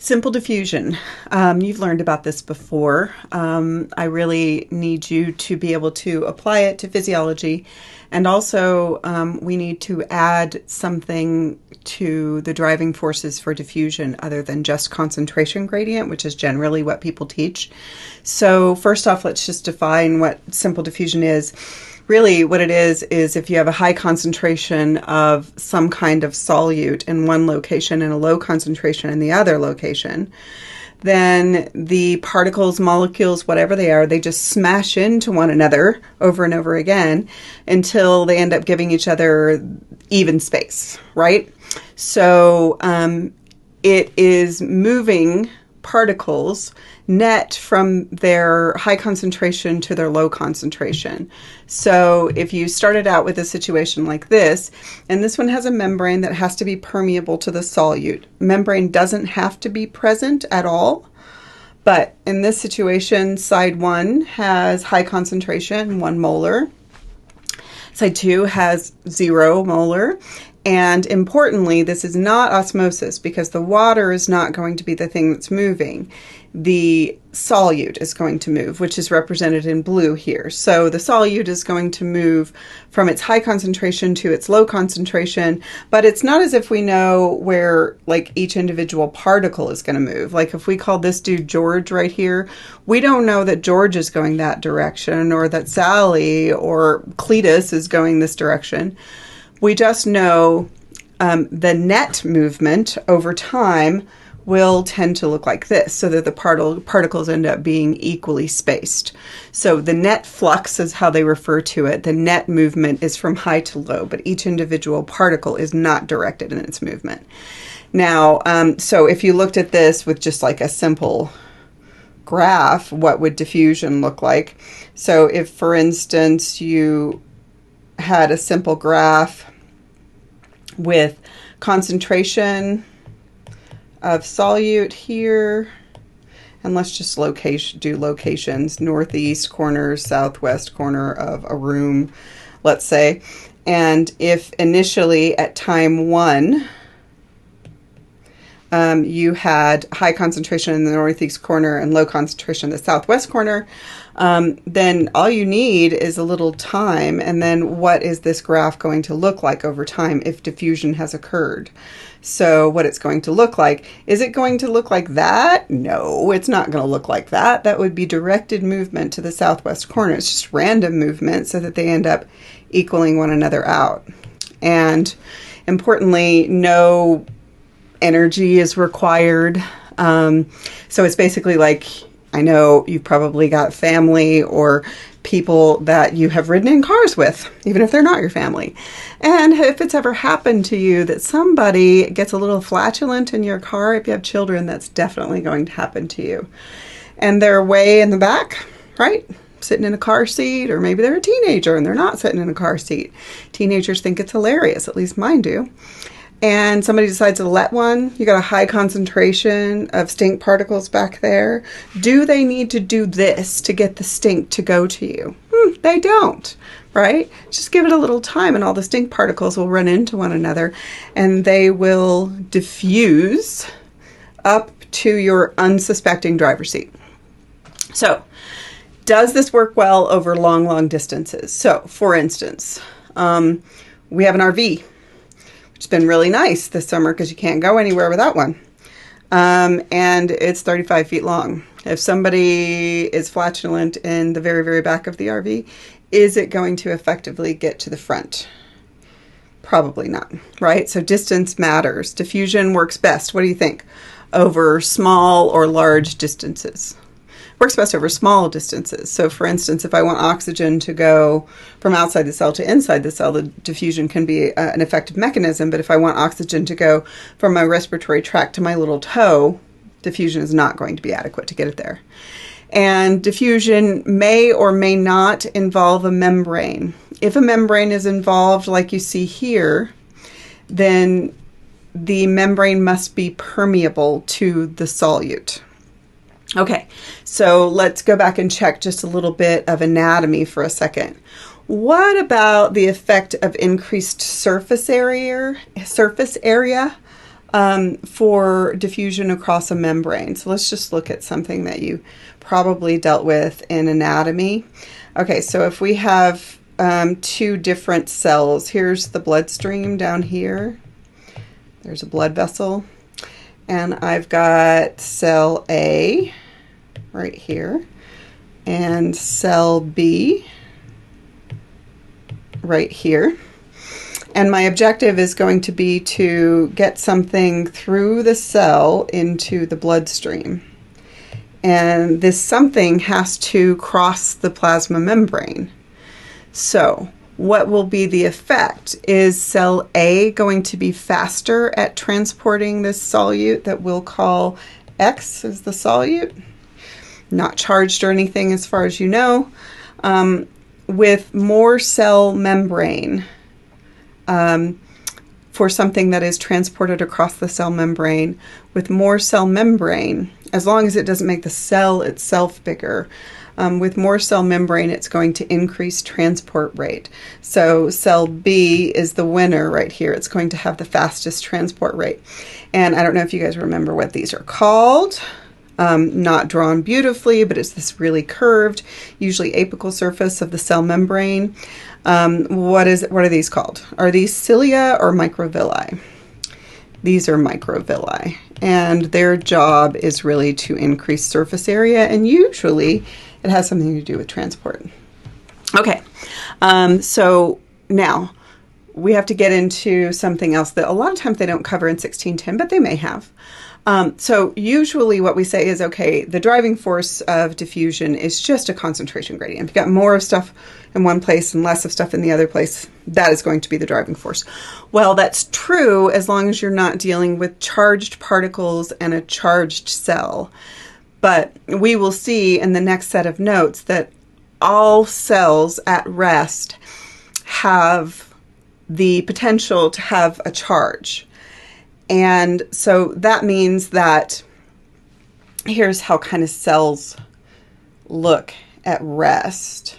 Simple diffusion. You've learned about this before. I really need you to be able to apply it to physiology. And also, we need to add something to the driving forces for diffusion other than just concentration gradient, which is generally what people teach. So first off, let's just define what simple diffusion is. Really, what it is if you have a high concentration of some kind of solute in one location and a low concentration in the other location, then the particles, molecules, whatever they are, they just smash into one another over and over again until they end up giving each other even space, right? So it is moving particles net from their high concentration to their low concentration. So if you started out with a situation like this, and this one has a membrane that has to be permeable to the solute. Membrane doesn't have to be present at all, but in this situation, side 1 has high concentration, 1 molar. Side 2 has 0 molar. And importantly, this is not osmosis because the water is not going to be the thing that's moving. The solute is going to move, which is represented in blue here. So the solute is going to move from its high concentration to its low concentration, but it's not as if we know where like each individual particle is going to move. Like if we call this dude George right here, we don't know that George is going that direction or that Sally or Cletus is going this direction. We just know the net movement over time will tend to look like this, so that the particles end up being equally spaced. So the net flux is how they refer to it. The net movement is from high to low, but each individual particle is not directed in its movement. Now, so if you looked at this with just like a simple graph, what would diffusion look like? So if, for instance, you had a simple graph with concentration of solute here, and let's just do locations, northeast corner, southwest corner of a room, let's say. And if initially at time 1, you had high concentration in the northeast corner and low concentration in the southwest corner, then all you need is a little time, and then what is this graph going to look like over time if diffusion has occurred? So what it's going to look like, is it going to look like that? No, it's not going to look like that. That would be directed movement to the southwest corner. It's just random movement so that they end up equaling one another out. And importantly, no energy is required. So it's basically like, I know you've probably got family or people that you have ridden in cars with, even if they're not your family. And if it's ever happened to you that somebody gets a little flatulent in your car, if you have children, that's definitely going to happen to you. And they're way in the back, right? Sitting in a car seat, or maybe they're a teenager and they're not sitting in a car seat. Teenagers think it's hilarious, at least mine do. And somebody decides to let one, you got a high concentration of stink particles back there. Do they need to do this to get the stink to go to you? They don't, right? Just give it a little time and all the stink particles will run into one another and they will diffuse up to your unsuspecting driver's seat. So, does this work well over long, long distances? So, for instance, we have an RV. It's been really nice this summer because you can't go anywhere without one. And it's 35 feet long. If somebody is flatulent in the very, very back of the RV, is it going to effectively get to the front? Probably not, right? So distance matters. Diffusion works best, what do you think, over small or large distances? Works best over small distances. So for instance, if I want oxygen to go from outside the cell to inside the cell, the diffusion can be an effective mechanism. But if I want oxygen to go from my respiratory tract to my little toe, diffusion is not going to be adequate to get it there. And diffusion may or may not involve a membrane. If a membrane is involved, like you see here, then the membrane must be permeable to the solute. Okay, so let's go back and check just a little bit of anatomy for a second. What about the effect of increased surface area for diffusion across a membrane. So let's just look at something that you probably dealt with in anatomy. Okay, so if we have two different cells, here's the bloodstream down here. There's a blood vessel. And I've got cell A right here and cell B right here. And my objective is going to be to get something through the cell into the bloodstream. And this something has to cross the plasma membrane. So what will be the effect? Is cell A going to be faster at transporting this solute that we'll call X as the solute? Not charged or anything as far as you know. With more cell membrane, for something that is transported across the cell membrane, with more cell membrane, as long as it doesn't make the cell itself bigger, with more cell membrane, it's going to increase transport rate. So cell B is the winner right here. It's going to have the fastest transport rate. And I don't know if you guys remember what these are called. Not drawn beautifully, but it's this really curved, usually apical surface of the cell membrane. What are these called? Are these cilia or microvilli? These are microvilli, and their job is really to increase surface area, and usually it has something to do with transport. Okay, so now we have to get into something else that a lot of times they don't cover in 1610, but they may have. So usually what we say is, okay, the driving force of diffusion is just a concentration gradient. If you've got more of stuff in one place and less of stuff in the other place, that is going to be the driving force. Well, that's true as long as you're not dealing with charged particles and a charged cell. But we will see in the next set of notes that all cells at rest have the potential to have a charge. And so that means that here's how kind of cells look at rest.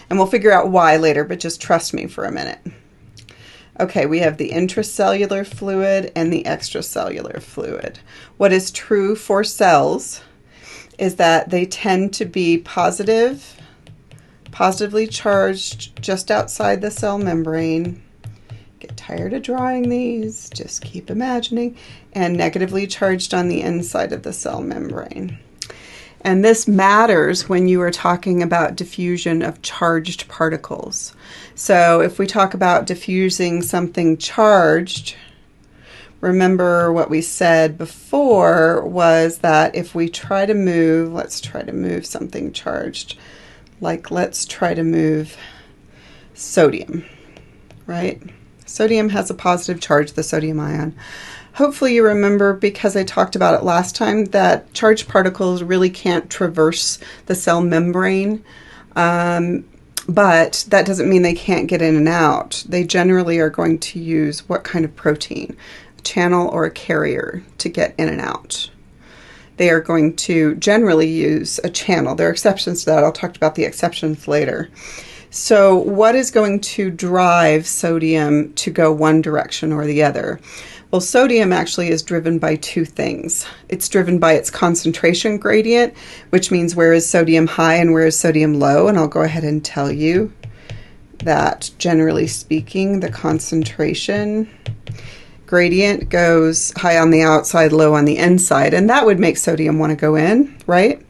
And we'll figure out why later, but just trust me for a minute. Okay, we have the intracellular fluid and the extracellular fluid. What is true for cells is that they tend to be positively charged just outside the cell membrane. Get tired of drawing these, just keep imagining, and negatively charged on the inside of the cell membrane. And this matters when you are talking about diffusion of charged particles. So if we talk about diffusing something charged, remember what we said before was that if we try to move, let's try to move something charged, like let's try to move sodium, right? Sodium has a positive charge, the sodium ion. Hopefully you remember, because I talked about it last time, that charged particles really can't traverse the cell membrane, but that doesn't mean they can't get in and out. They generally are going to use what kind of protein? A channel or a carrier to get in and out. They are going to generally use a channel. There are exceptions to that. I'll talk about the exceptions later. So what is going to drive sodium to go one direction or the other? Well, sodium actually is driven by two things. It's driven by its concentration gradient, which means where is sodium high and where is sodium low. And I'll go ahead and tell you that generally speaking, the concentration gradient goes high on the outside, low on the inside, and that would make sodium want to go in, right?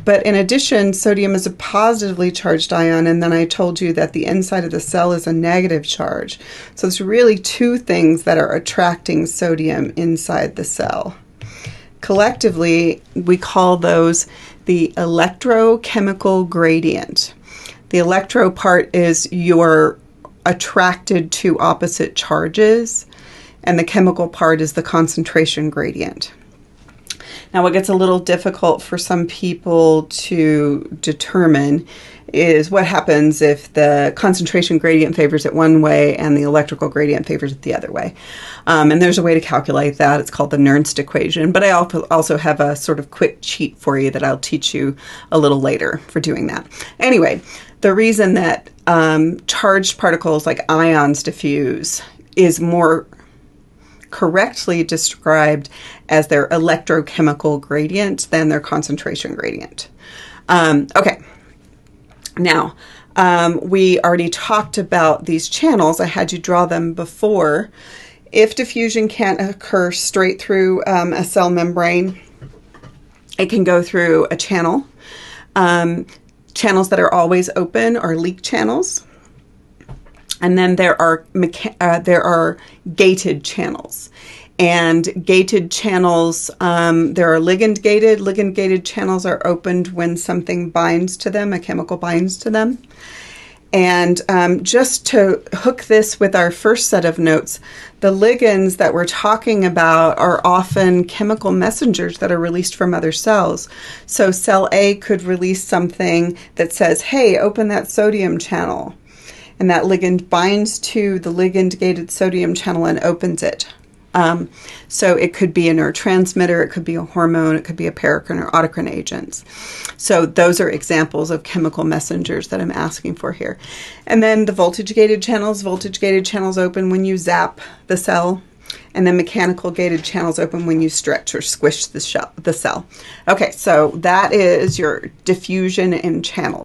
But in addition, sodium is a positively charged ion, and then I told you that the inside of the cell is a negative charge. So it's really two things that are attracting sodium inside the cell. Collectively, we call those the electrochemical gradient. The electro part is you're attracted to opposite charges, and the chemical part is the concentration gradient. Now, what gets a little difficult for some people to determine is what happens if the concentration gradient favors it one way and the electrical gradient favors it the other way. And there's a way to calculate that. It's called the Nernst equation. But I also have a sort of quick cheat for you that I'll teach you a little later for doing that. Anyway, the reason that charged particles like ions diffuse is more correctly described as their electrochemical gradient than their concentration gradient. Okay, now we already talked about these channels. I had you draw them before. If diffusion can't occur straight through a cell membrane, it can go through a channel. Channels that are always open are leak channels. And then there are gated channels. And gated channels, there are ligand gated. Ligand gated channels are opened when something binds to them, a chemical binds to them. And just to hook this with our first set of notes, the ligands that we're talking about are often chemical messengers that are released from other cells. So cell A could release something that says, hey, open that sodium channel. And that ligand binds to the ligand-gated sodium channel and opens it. So it could be a neurotransmitter, it could be a hormone, it could be a paracrine or autocrine agents. So those are examples of chemical messengers that I'm asking for here. And then the voltage-gated channels open when you zap the cell, and then mechanical gated channels open when you stretch or squish the cell. Okay, so that is your diffusion and channel.